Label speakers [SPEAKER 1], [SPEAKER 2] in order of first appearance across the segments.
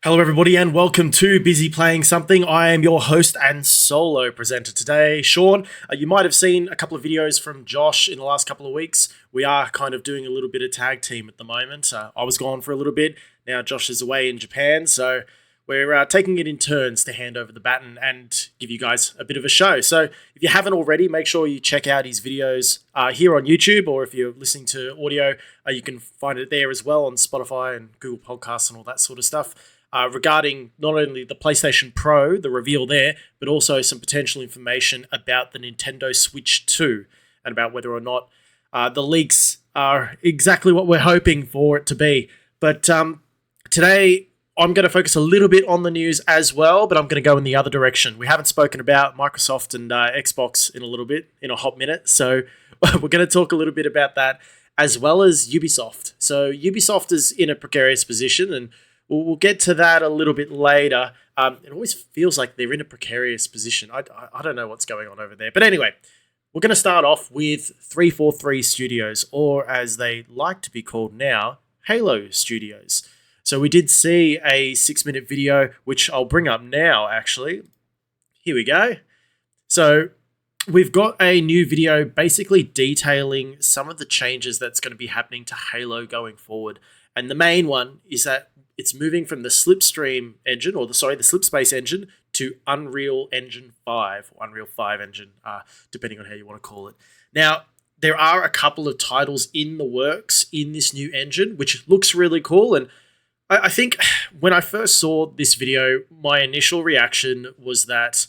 [SPEAKER 1] Hello, everybody, and welcome to Busy Playing Something. I am your host and solo presenter today, Sean. You might have seen a couple of videos from Josh in the last couple of weeks. We are kind of doing a little bit of tag team at the moment. I was gone for a little bit. Now Josh is away in Japan, so we're taking it in turns to hand over the baton and give you guys a bit of a show. So if you haven't already, make sure you check out his videos here on YouTube, or if you're listening to audio, you can find it there as well on Spotify and Google Podcasts and all that sort of stuff. Regarding not only the PlayStation Pro, the reveal there, but also some potential information about the Nintendo Switch 2 and about whether or not the leaks are exactly what we're hoping for it to be. But today, I'm going to focus a little bit on the news as well, but I'm going to go in the other direction. We haven't spoken about Microsoft and Xbox in a little bit, in a hot minute, so we're going to talk a little bit about that, as well as Ubisoft. So Ubisoft is in a precarious position, and we'll get to that a little bit later. It always feels like they're in a precarious position. I don't know what's going on over there. But anyway, we're going to start off with 343 Studios, or as they like to be called now, Halo Studios. So we did see a 6-minute video, which I'll bring up now, actually. Here we go. So we've got a new video basically detailing some of the changes that's going to be happening to Halo going forward. And the main one is that it's moving from the Slipstream engine, the Slipspace engine, to Unreal Engine 5, or Unreal 5 engine, depending on how you want to call it. Now, there are a couple of titles in the works in this new engine, which looks really cool. And I think when I first saw this video, my initial reaction was that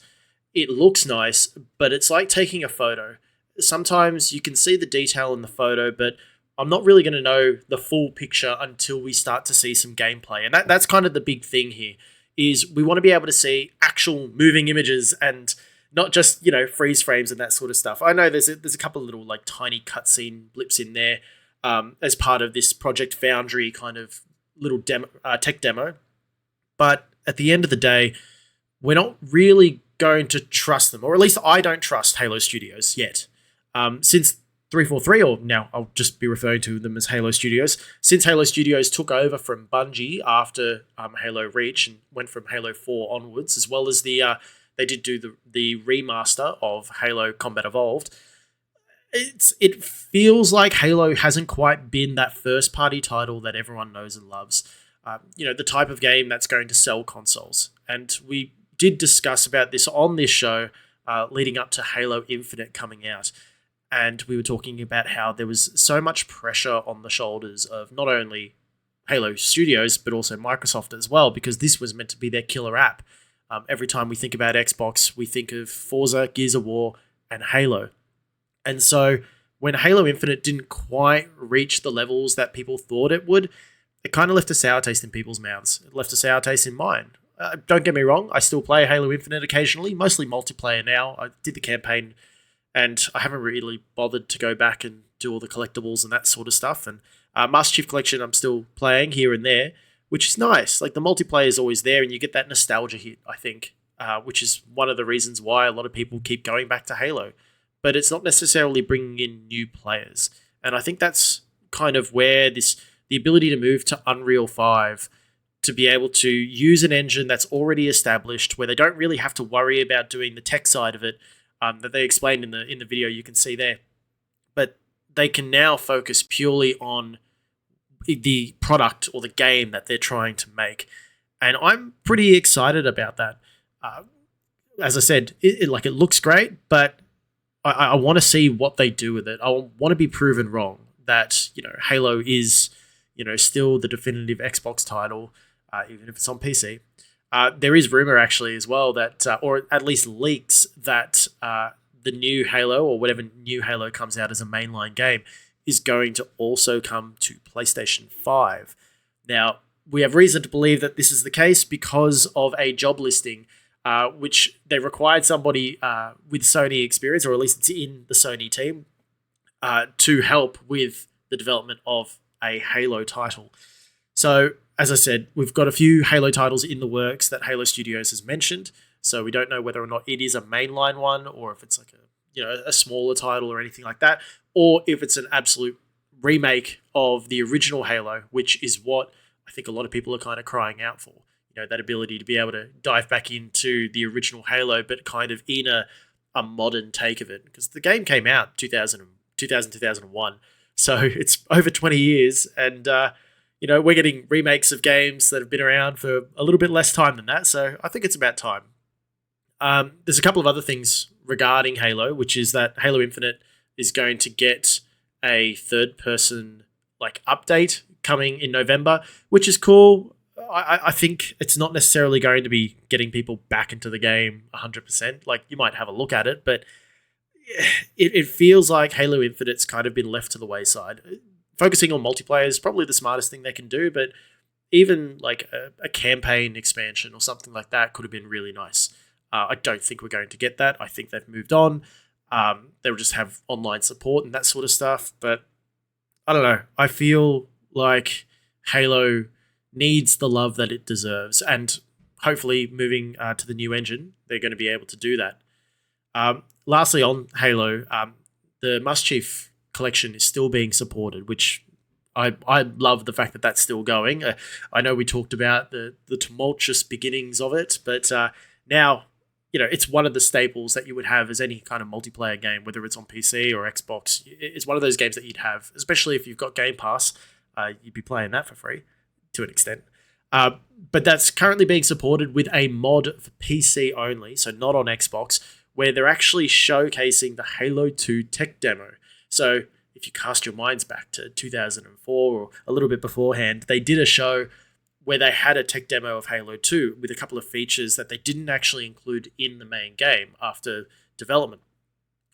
[SPEAKER 1] it looks nice, but it's like taking a photo. Sometimes you can see the detail in the photo, but I'm not really going to know the full picture until we start to see some gameplay. And that's kind of the big thing here, is we want to be able to see actual moving images and not just, freeze frames and that sort of stuff. I know there's a couple of little like tiny cutscene blips in there as part of this Project Foundry kind of little tech demo. But at the end of the day, we're not really going to trust them, or at least I don't trust Halo Studios yet. Since 343, or now I'll just be referring to them as Halo Studios, since Halo Studios took over from Bungie after Halo Reach and went from Halo 4 onwards, as well as they did do the remaster of Halo Combat Evolved, it feels like Halo hasn't quite been that first-party title that everyone knows and loves. The type of game that's going to sell consoles. And we did discuss about this on this show leading up to Halo Infinite coming out. And we were talking about how there was so much pressure on the shoulders of not only Halo Studios, but also Microsoft as well, because this was meant to be their killer app. Every time we think about Xbox, we think of Forza, Gears of War, and Halo. And so when Halo Infinite didn't quite reach the levels that people thought it would, it kind of left a sour taste in people's mouths. It left a sour taste in mine. Don't get me wrong, I still play Halo Infinite occasionally, mostly multiplayer now. I did the campaign, and I haven't really bothered to go back and do all the collectibles and that sort of stuff. And Master Chief Collection I'm still playing here and there, which is nice. Like, the multiplayer is always there, and you get that nostalgia hit, I think, which is one of the reasons why a lot of people keep going back to Halo. But it's not necessarily bringing in new players. And I think that's kind of where the ability to move to Unreal 5, to be able to use an engine that's already established, where they don't really have to worry about doing the tech side of it, that they explained in the video you can see there. But they can now focus purely on the product or the game that they're trying to make. And I'm pretty excited about that. As I said, it looks great, but I want to see what they do with it. I want to be proven wrong that, Halo is, still the definitive Xbox title, even if it's on PC. There is rumor actually as well that, or at least leaks, that the new Halo, or whatever new Halo comes out as a mainline game, is going to also come to PlayStation 5. Now, we have reason to believe that this is the case because of a job listing, which they required somebody with Sony experience, or at least it's in the Sony team, to help with the development of a Halo title. So, as I said, we've got a few Halo titles in the works that Halo Studios has mentioned, so we don't know whether or not it is a mainline one, or if it's like a smaller title or anything like that, or if it's an absolute remake of the original Halo, which is what I think a lot of people are kind of crying out for. that ability to be able to dive back into the original Halo, but kind of in a modern take of it. Because the game came out 2001. So it's over 20 years. And, we're getting remakes of games that have been around for a little bit less time than that. So I think it's about time. There's a couple of other things regarding Halo, which is that Halo Infinite is going to get a third-person update coming in November, which is cool. I think it's not necessarily going to be getting people back into the game 100%. You might have a look at it, but it feels like Halo Infinite's kind of been left to the wayside. Focusing on multiplayer is probably the smartest thing they can do, but even a campaign expansion or something like that could have been really nice. I don't think we're going to get that. I think they've moved on. They'll just have online support and that sort of stuff. But I don't know. I feel like Halo needs the love that it deserves. And hopefully moving to the new engine, they're going to be able to do that. Lastly, on Halo, the Master Chief collection is still being supported, which I love the fact that that's still going. I know we talked about the tumultuous beginnings of it, but now it's one of the staples that you would have as any kind of multiplayer game, whether it's on PC or Xbox. It's one of those games that you'd have, especially if you've got Game Pass. You'd be playing that for free to an extent. But that's currently being supported with a mod for PC only, so not on Xbox, where they're actually showcasing the Halo 2 tech demo. So if you cast your minds back to 2004 or a little bit beforehand, they did a show where they had a tech demo of Halo 2 with a couple of features that they didn't actually include in the main game after development.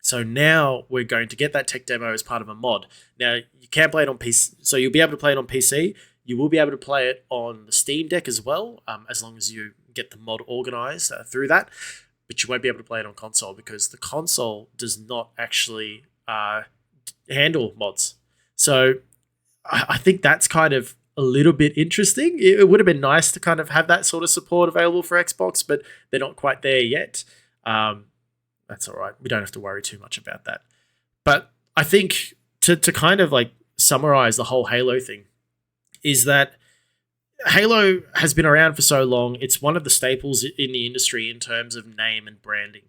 [SPEAKER 1] So now we're going to get that tech demo as part of a mod. Now, you can play it on PC, so you'll be able to play it on PC. You will be able to play it on the Steam Deck as well, as long as you get the mod organized through that. But you won't be able to play it on console because the console does not actually handle mods. So I think that's kind of a little bit interesting. It would have been nice to kind of have that sort of support available for Xbox, but they're not quite there yet. That's all right. We don't have to worry too much about that. But I think to kind of summarize the whole Halo thing is that Halo has been around for so long. It's one of the staples in the industry in terms of name and branding.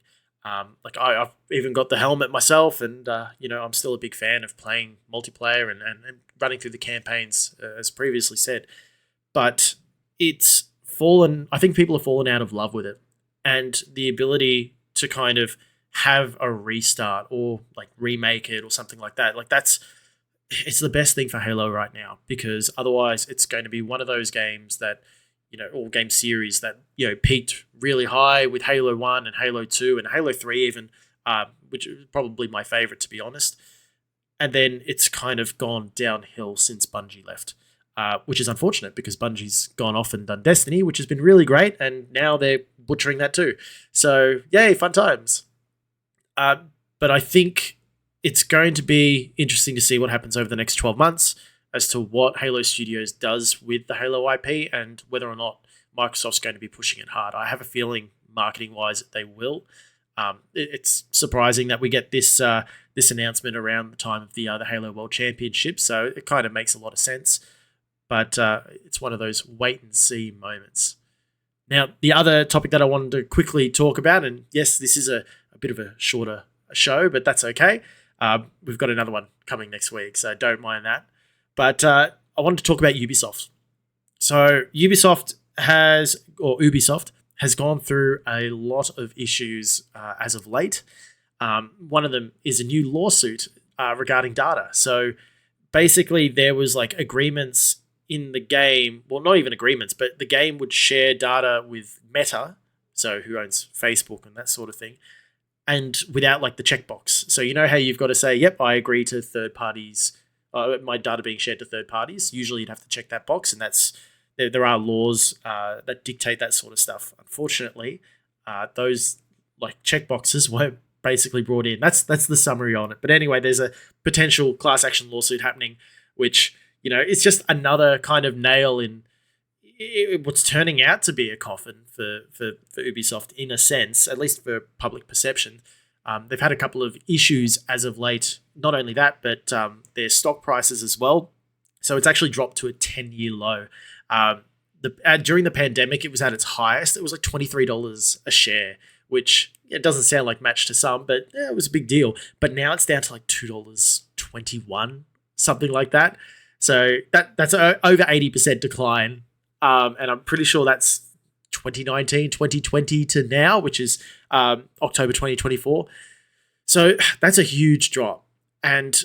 [SPEAKER 1] I've even got the helmet myself, and I'm still a big fan of playing multiplayer and running through the campaigns, as previously said. But it's fallen. I think people have fallen out of love with it, and the ability to kind of have a restart or remake it or something like that. It's the best thing for Halo right now, because otherwise it's going to be one of those games that, or game series that, peaked really high with Halo 1 and Halo 2 and Halo 3 even, which is probably my favorite, to be honest. And then it's kind of gone downhill since Bungie left, which is unfortunate because Bungie's gone off and done Destiny, which has been really great. And now they're butchering that too. So yay, fun times. But I think it's going to be interesting to see what happens over the next 12 months as to what Halo Studios does with the Halo IP and whether or not Microsoft's going to be pushing it hard. I have a feeling, marketing-wise, that they will. It's surprising that we get this announcement around the time of the Halo World Championship, so it kind of makes a lot of sense. But it's one of those wait-and-see moments. Now, the other topic that I wanted to quickly talk about, and yes, this is a bit of a shorter show, but that's okay. We've got another one coming next week, so don't mind that. But I wanted to talk about Ubisoft. So Ubisoft has gone through a lot of issues as of late. One of them is a new lawsuit regarding data. So basically there was agreements in the game, well, not even agreements, but the game would share data with Meta, so who owns Facebook and that sort of thing, and without the checkbox. So you know how you've got to say, yep, I agree to third parties, my data being shared to third parties. Usually you'd have to check that box, and there are laws that dictate that sort of stuff. Unfortunately, those checkboxes weren't basically brought in. That's the summary on it. But anyway, there's a potential class action lawsuit happening, which it's just another kind of nail in what's turning out to be a coffin for Ubisoft in a sense, at least for public perception. They've had a couple of issues as of late. Not only that, but their stock prices as well. So it's actually dropped to a 10-year low. during the pandemic, it was at its highest. It was like $23 a share, which it doesn't sound like much to some, but it was a big deal. But now it's down to like $2.21, something like that. So that's over 80% decline. And I'm pretty sure that's 2019, 2020 to now, which is October 2024. So that's a huge drop. And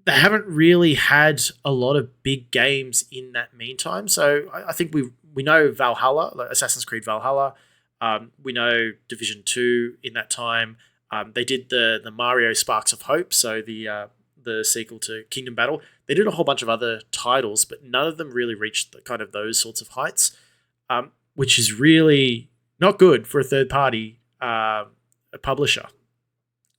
[SPEAKER 1] they haven't really had a lot of big games in that meantime. So I think we know Valhalla, like Assassin's Creed Valhalla. We know Division 2 in that time. They did the Mario Sparks of Hope, so the sequel to Kingdom Battle. They did a whole bunch of other titles, but none of them really reached kind of those sorts of heights, which is really not good for a third-party publisher.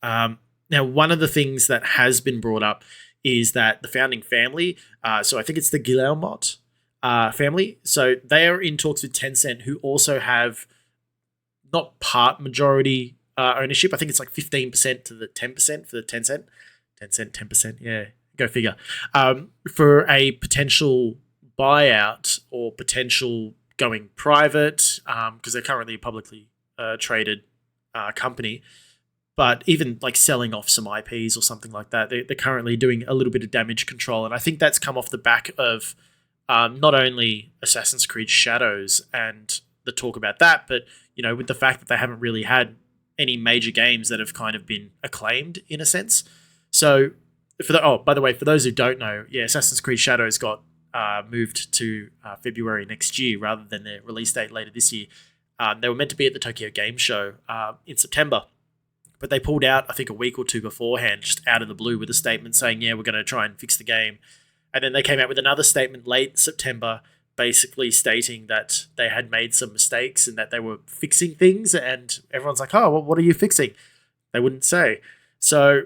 [SPEAKER 1] Now, one of the things that has been brought up is that the founding family, so I think it's the Guillemot family, so they are in talks with Tencent, who also have not part majority ownership. I think it's like 15% to the 10% for the Tencent. 10%, yeah, go figure. For a potential buyout or potential going private, because they're currently a publicly traded company. But even like selling off some IPs or something like that, they're currently doing a little bit of damage control. And I think that's come off the back of not only Assassin's Creed Shadows and the talk about that, but with the fact that they haven't really had any major games that have kind of been acclaimed in a sense. So, by the way, for those who don't know, yeah, Assassin's Creed Shadows got moved to February next year rather than their release date later this year. They were meant to be at the Tokyo Game Show in September, but they pulled out, I think, a week or two beforehand, just out of the blue, with a statement saying, yeah, we're going to try and fix the game. And then they came out with another statement late September, basically stating that they had made some mistakes and that they were fixing things. And everyone's like, oh, well, what are you fixing? They wouldn't say. So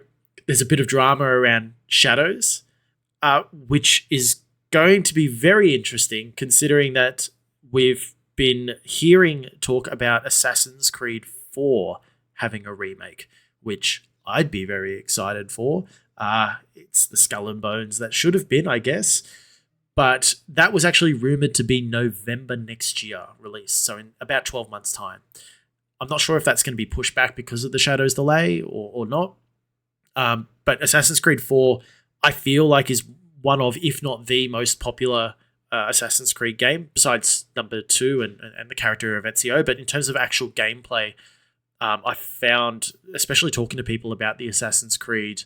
[SPEAKER 1] there's a bit of drama around Shadows, which is going to be very interesting, considering that we've been hearing talk about Assassin's Creed 4 having a remake, which I'd be very excited for. It's the Skull and Bones that should have been, I guess. But that was actually rumored to be November next year release, so in about 12 months' time. I'm not sure if that's going to be pushed back because of the Shadows delay or not. But Assassin's Creed 4, I feel like, is one of, if not the most popular Assassin's Creed game, besides number 2 and the character of Ezio. But in terms of actual gameplay, I found, especially talking to people about the Assassin's Creed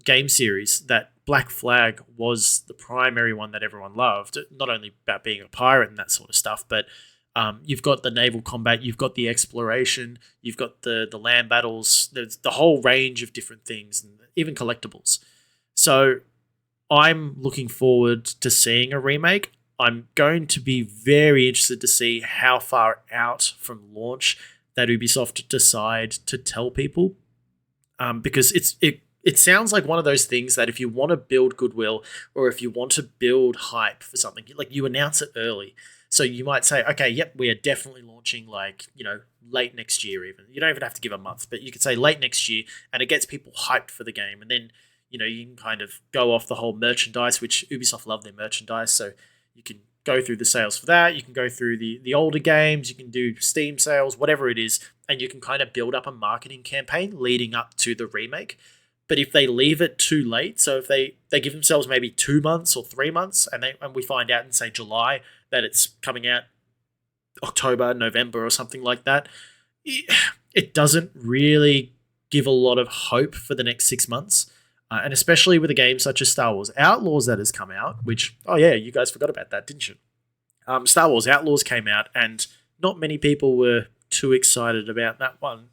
[SPEAKER 1] game series, that Black Flag was the primary one that everyone loved, not only about being a pirate and that sort of stuff, but you've got the naval combat, you've got the exploration, you've got the land battles, there's the whole range of different things, and even collectibles. So I'm looking forward to seeing a remake. I'm going to be very interested to see how far out from launch that Ubisoft decide to tell people, because it sounds like one of those things that if you want to build goodwill or if you want to build hype for something, like, you announce it early. So you might say, okay, yep, we are definitely launching late next year even. You don't even have to give a month, but you could say late next year, and it gets people hyped for the game. And then, you can kind of go off the whole merchandise, which Ubisoft love their merchandise. So you can go through the sales for that. You can go through the older games. You can do Steam sales, whatever it is. And you can kind of build up a marketing campaign leading up to the remake. But if they leave it too late, so if they give themselves maybe 2 months or 3 months, and we find out in, say, July that it's coming out October, November or something like that, it doesn't really give a lot of hope for the next 6 months. And especially with a game such as Star Wars Outlaws that has come out, which, oh yeah, you guys forgot about that, didn't you? Star Wars Outlaws came out, and not many people were too excited about that one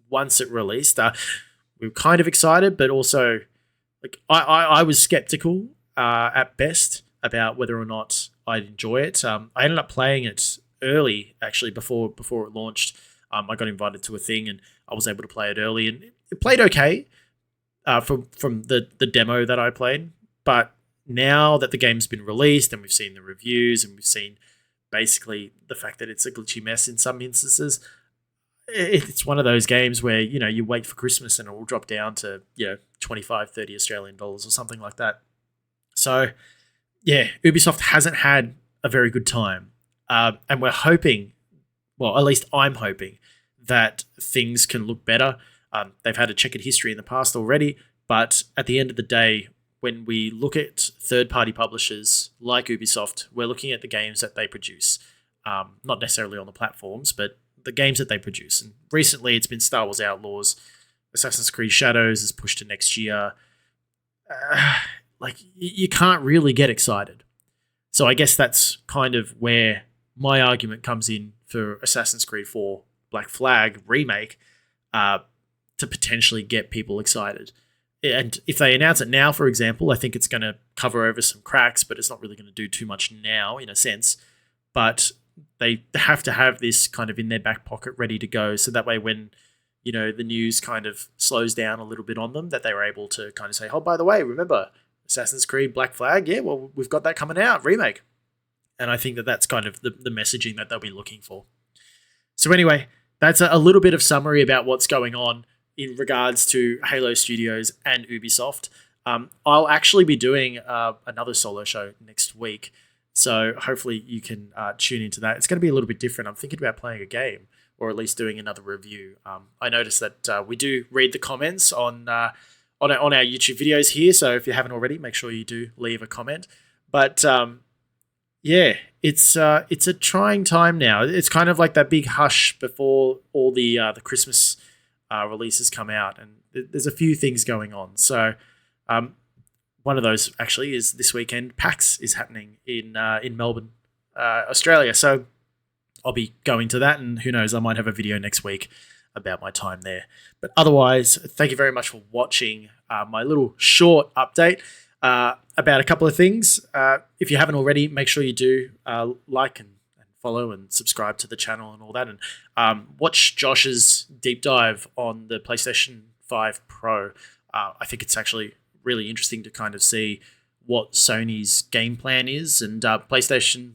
[SPEAKER 1] once it released. We were kind of excited, but also, like, I was skeptical at best about whether or not I'd enjoy it. I ended up playing it early, actually, before it launched. I got invited to a thing, and I was able to play it early, and it played okay from the demo that I played. But now that the game's been released, and we've seen the reviews, and we've seen basically the fact that it's a glitchy mess in some instances, it's one of those games where, you wait for Christmas and it will drop down to, 25, 30 Australian dollars or something like that. So, yeah, Ubisoft hasn't had a very good time. And we're hoping, well, at least I'm hoping, that things can look better. They've had a checkered history in the past already, but at the end of the day, when we look at third-party publishers like Ubisoft, we're looking at the games that they produce, not necessarily on the platforms, but the games that they produce. And recently, it's been Star Wars Outlaws, Assassin's Creed Shadows is pushed to next year. You can't really get excited. So I guess that's kind of where my argument comes in for Assassin's Creed 4 Black Flag Remake, to potentially get people excited. And if they announce it now, for example, I think it's going to cover over some cracks, but it's not really going to do too much now, in a sense. But they have to have this kind of in their back pocket ready to go, so that way when the news kind of slows down a little bit on them, that they were able to kind of say, oh, by the way, remember Assassin's Creed Black Flag? Yeah, well, we've got that coming out, Remake. And I think that that's kind of the messaging that they'll be looking for. So anyway, that's a little bit of summary about what's going on in regards to Halo Studios and Ubisoft. I'll actually be doing another solo show next week, so hopefully you can tune into that. It's going to be a little bit different. I'm thinking about playing a game, or at least doing another review. I noticed that we do read the comments on our YouTube videos here, so if you haven't already, make sure you do leave a comment. But yeah, it's a trying time now. It's kind of like that big hush before all the Christmas releases come out, and there's a few things going on. So one of those actually is this weekend. PAX is happening in Melbourne, Australia. So I'll be going to that, and who knows, I might have a video next week about my time there. But otherwise, thank you very much for watching my little short update about a couple of things. If you haven't already, make sure you do like and follow and subscribe to the channel and all that. And watch Josh's deep dive on the PlayStation 5 Pro. I think it's actually really interesting to kind of see what Sony's game plan is. And PlayStation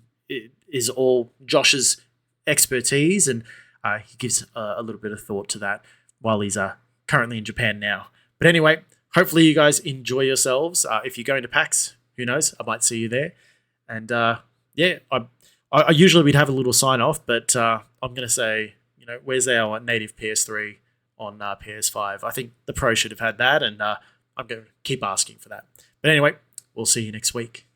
[SPEAKER 1] is all Josh's expertise, and he gives a little bit of thought to that while he's currently in Japan now. But anyway, hopefully you guys enjoy yourselves. If you're going to PAX, who knows, I might see you there. And yeah, I usually we'd have a little sign off, but I'm going to say, where's our native PS3 on PS5? I think the Pro should have had that, and I'm going to keep asking for that. But anyway, we'll see you next week.